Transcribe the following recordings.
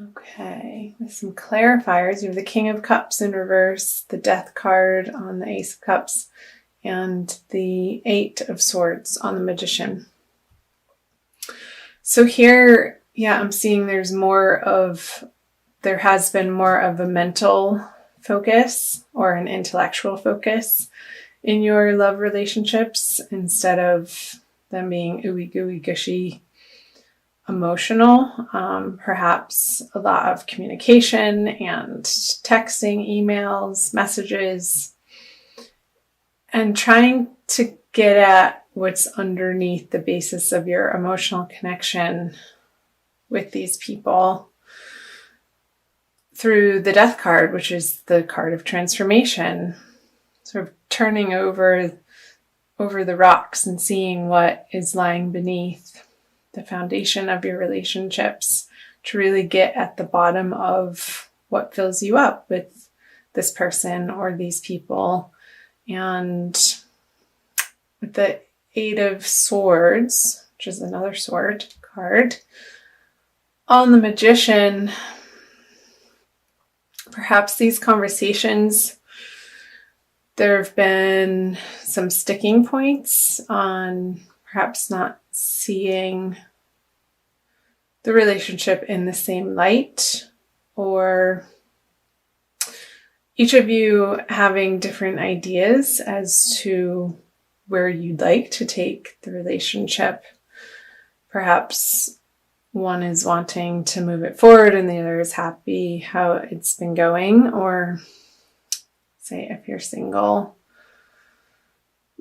Okay, with some clarifiers, you have the King of Cups in reverse, the Death card on the Ace of Cups, and the Eight of Swords on the Magician. So here, I'm seeing there has been more of a mental focus or an intellectual focus in your love relationships instead of them being ooey gooey gushy emotional. Perhaps a lot of communication and texting, emails, messages, and trying to get at what's underneath the basis of your emotional connection with these people through the Death card, which is the card of transformation, sort of turning over the rocks and seeing what is lying beneath the foundation of your relationships to really get at the bottom of what fills you up with this person or these people. And with the Eight of Swords, which is another sword card, on the Magician, perhaps these conversations, there have been some sticking points on perhaps not seeing the relationship in the same light, or each of you having different ideas as to where you'd like to take the relationship. Perhaps one is wanting to move it forward and the other is happy how it's been going. Or say if you're single,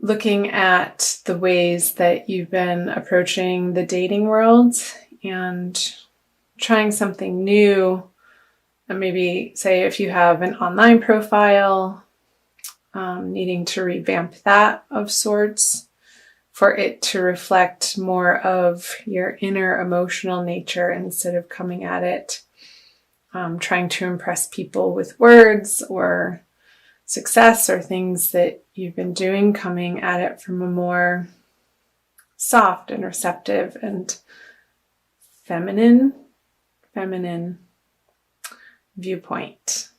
looking at the ways that you've been approaching the dating world and trying something new. And maybe say if you have an online profile, needing to revamp that of sorts for it to reflect more of your inner emotional nature instead of coming at it, trying to impress people with words or success or things that you've been doing, coming at it from a more soft and receptive and feminine viewpoint.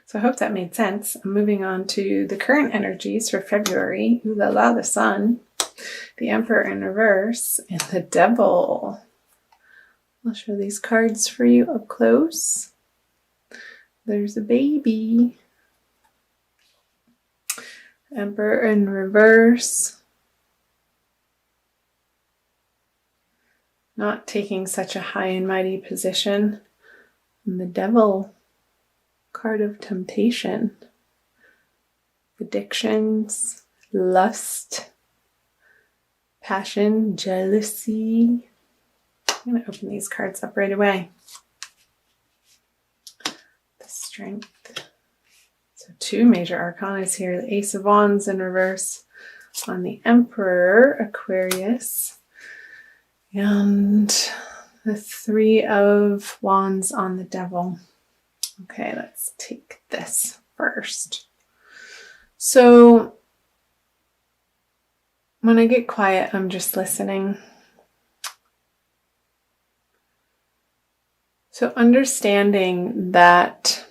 So I hope that made sense. I'm moving on to the current energies for February. Ooh la la, the Sun, the Emperor in reverse, and the Devil. I'll show these cards for you up close. There's a baby. Emperor in reverse. Not taking such a high and mighty position. And the Devil, card of temptation. Addictions, lust, passion, jealousy. I'm going to open these cards up right away. The Strength. So 2 major arcana here. The Ace of Wands in reverse on the Emperor, Aquarius. And the 3 of Wands on the Devil. Okay, let's take this first. So when I get quiet, I'm just listening. So understanding that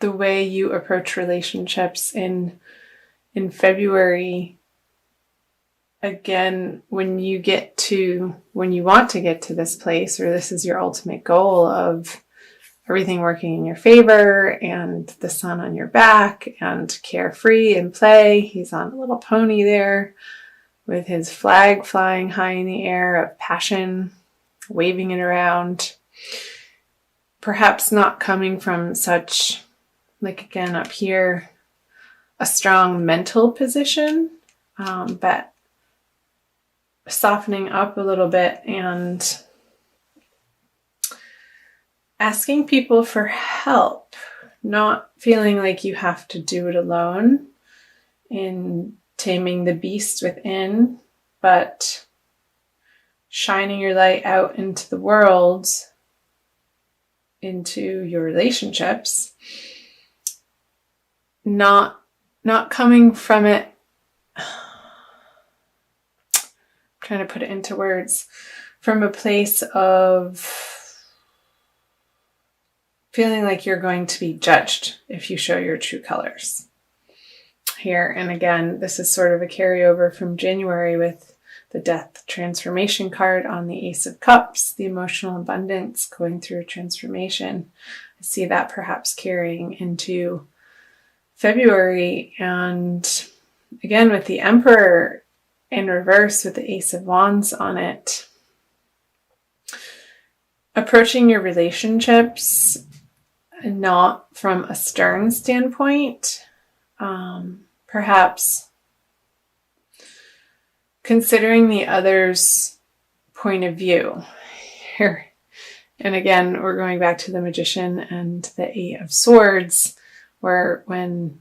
the way you approach relationships in February, again, when you want to get to this place, or this is your ultimate goal of everything working in your favor and the sun on your back and carefree and play. He's on a little pony there with his flag flying high in the air of passion, waving it around. Perhaps not coming from such, like again up here, a strong mental position, but softening up a little bit and asking people for help, not feeling like you have to do it alone in taming the beast within, but shining your light out into the world, into your relationships, not coming from it, I'm trying to put it into words, from a place of feeling like you're going to be judged if you show your true colors here. And again, this is sort of a carryover from January with the Death Transformation card on the Ace of Cups, the emotional abundance going through a transformation. I see that perhaps carrying into February. And again, with the Emperor in reverse with the Ace of Wands on it, approaching your relationships not from a stern standpoint, perhaps considering the other's point of view here. And again, we're going back to the Magician and the Eight of Swords, where when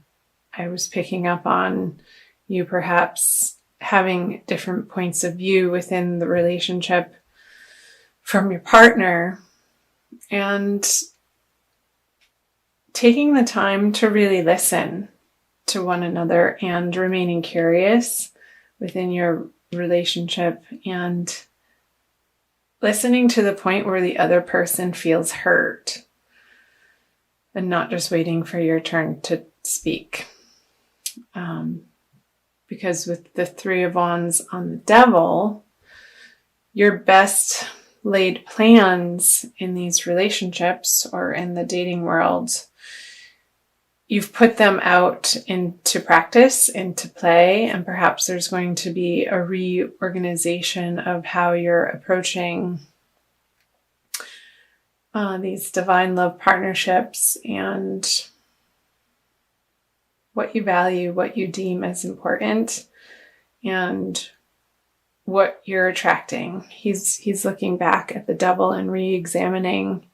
I was picking up on you perhaps having different points of view within the relationship from your partner, and taking the time to really listen to one another and remaining curious within your relationship and listening to the point where the other person feels hurt and not just waiting for your turn to speak. Because with the Three of Wands on the Devil, your best laid plans in these relationships or in the dating world, you've put them out into practice, into play, and perhaps there's going to be a reorganization of how you're approaching these divine love partnerships and what you value, what you deem as important, and what you're attracting. He's looking back at the Devil and re-examining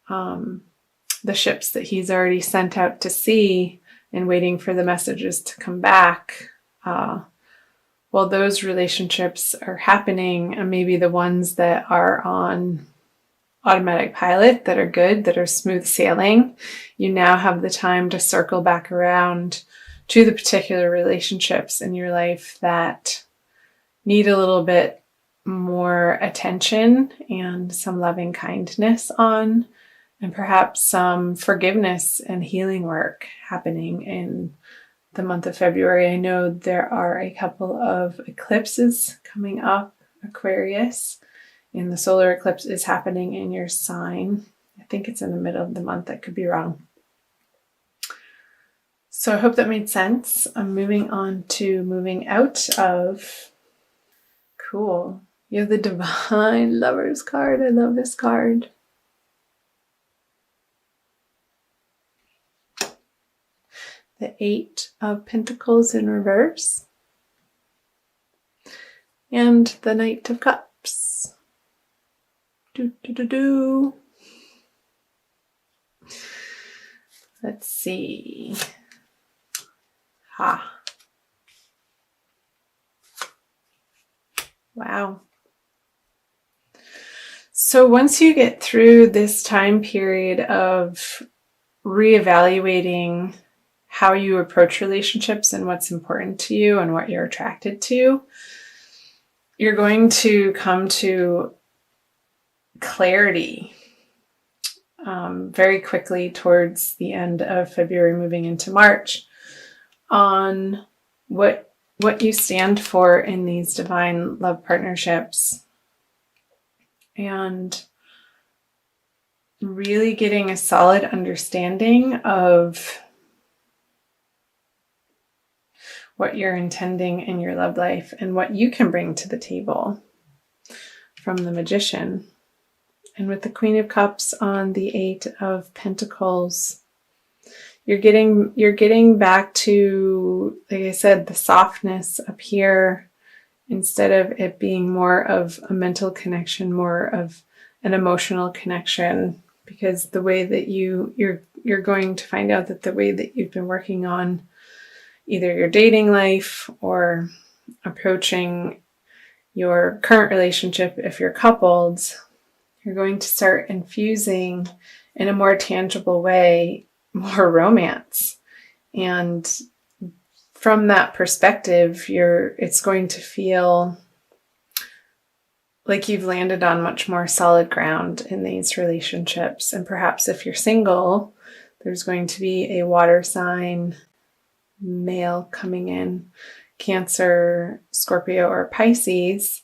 the ships that he's already sent out to sea and waiting for the messages to come back. While those relationships are happening, and maybe the ones that are on automatic pilot, that are good, that are smooth sailing, you now have the time to circle back around to the particular relationships in your life that need a little bit more attention and some loving kindness on, and perhaps some forgiveness and healing work happening in the month of February. I know there are a couple of eclipses coming up, Aquarius, and the solar eclipse is happening in your sign. I think it's in the middle of the month. I could be wrong. So I hope that made sense. I'm moving on to moving out of. Cool. You have the Divine Lovers card. I love this card. The Eight of Pentacles in reverse. And the Knight of Cups. Let's see. Wow. So once you get through this time period of reevaluating how you approach relationships and what's important to you and what you're attracted to, you're going to come to clarity very quickly towards the end of February, moving into March, on what you stand for in these divine love partnerships, and really getting a solid understanding of what you're intending in your love life and what you can bring to the table from the Magician. And with the Queen of Cups on the Eight of Pentacles, you're getting back to, like I said, the softness up here, instead of it being more of a mental connection, more of an emotional connection, because the way that you're going to find out that the way that you've been working on either your dating life or approaching your current relationship, if you're coupled, you're going to start infusing in a more tangible way more romance. And from that perspective, it's going to feel like you've landed on much more solid ground in these relationships. And perhaps if you're single, there's going to be a water sign male coming in, Cancer, Scorpio, or Pisces,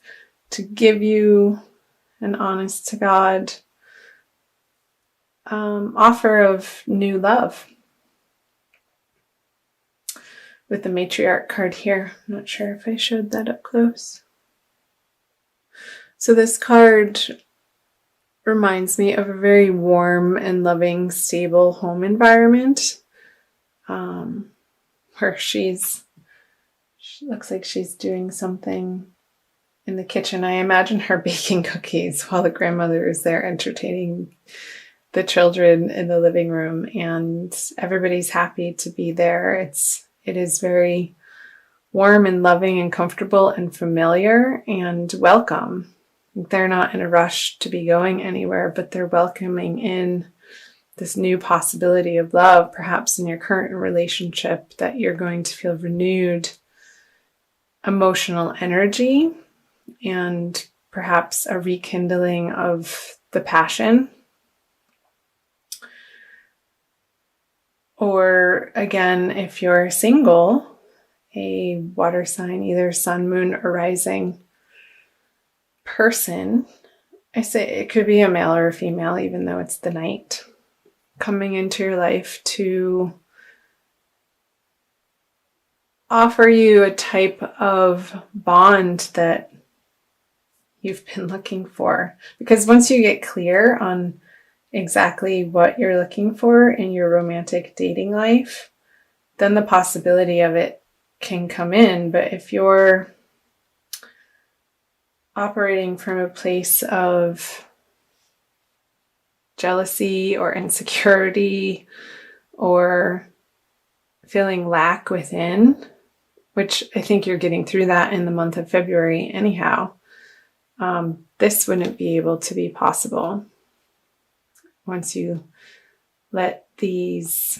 to give you an honest to God offer of new love. With the matriarch card here. I'm not sure if I showed that up close. So this card reminds me of a very warm and loving, stable home environment, where she looks like she's doing something in the kitchen. I imagine her baking cookies while the grandmother is there entertaining the children in the living room, and everybody's happy to be there. It is very warm and loving and comfortable and familiar and welcome. They're not in a rush to be going anywhere, but they're welcoming in this new possibility of love, perhaps in your current relationship, that you're going to feel renewed emotional energy and perhaps a rekindling of the passion. Or again, if you're single, a water sign, either sun, moon, or rising person, I say it could be a male or a female, even though it's the night, coming into your life to offer you a type of bond that you've been looking for. Because once you get clear on exactly what you're looking for in your romantic dating life, then the possibility of it can come in. But if you're operating from a place of jealousy or insecurity or feeling lack within, which I think you're getting through that in the month of February anyhow, this wouldn't be able to be possible once you let these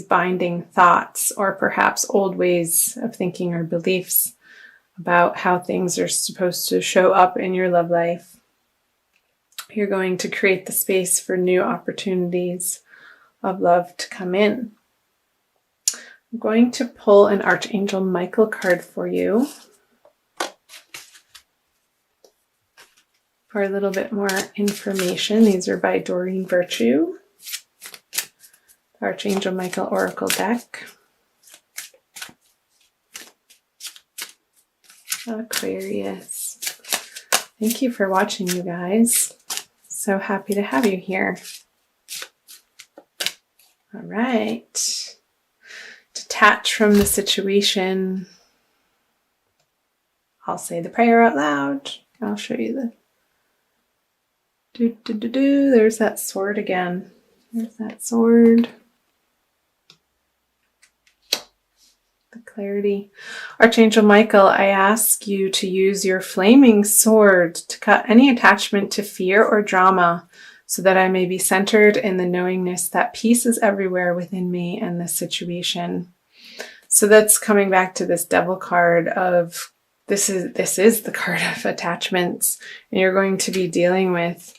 binding thoughts, or perhaps old ways of thinking or beliefs about how things are supposed to show up in your love life, you're going to create the space for new opportunities of love to come in. I'm going to pull an Archangel Michael card for you for a little bit more information. These are by Doreen Virtue, the Archangel Michael Oracle deck. Aquarius. Thank you for watching, you guys. So happy to have you here. All right. Detach from the situation. I'll say the prayer out loud. I'll show you the There's that sword again. There's that sword. The clarity. Archangel Michael, I ask you to use your flaming sword to cut any attachment to fear or drama, so that I may be centered in the knowingness that peace is everywhere within me and this situation. So that's coming back to this Devil card of this is the card of attachments, and you're going to be dealing with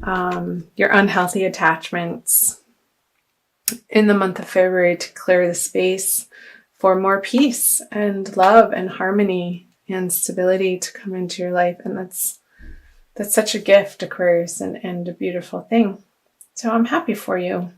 your unhealthy attachments in the month of February to clear the space for more peace and love and harmony and stability to come into your life. And that's such a gift, Aquarius, and a beautiful thing. So I'm happy for you.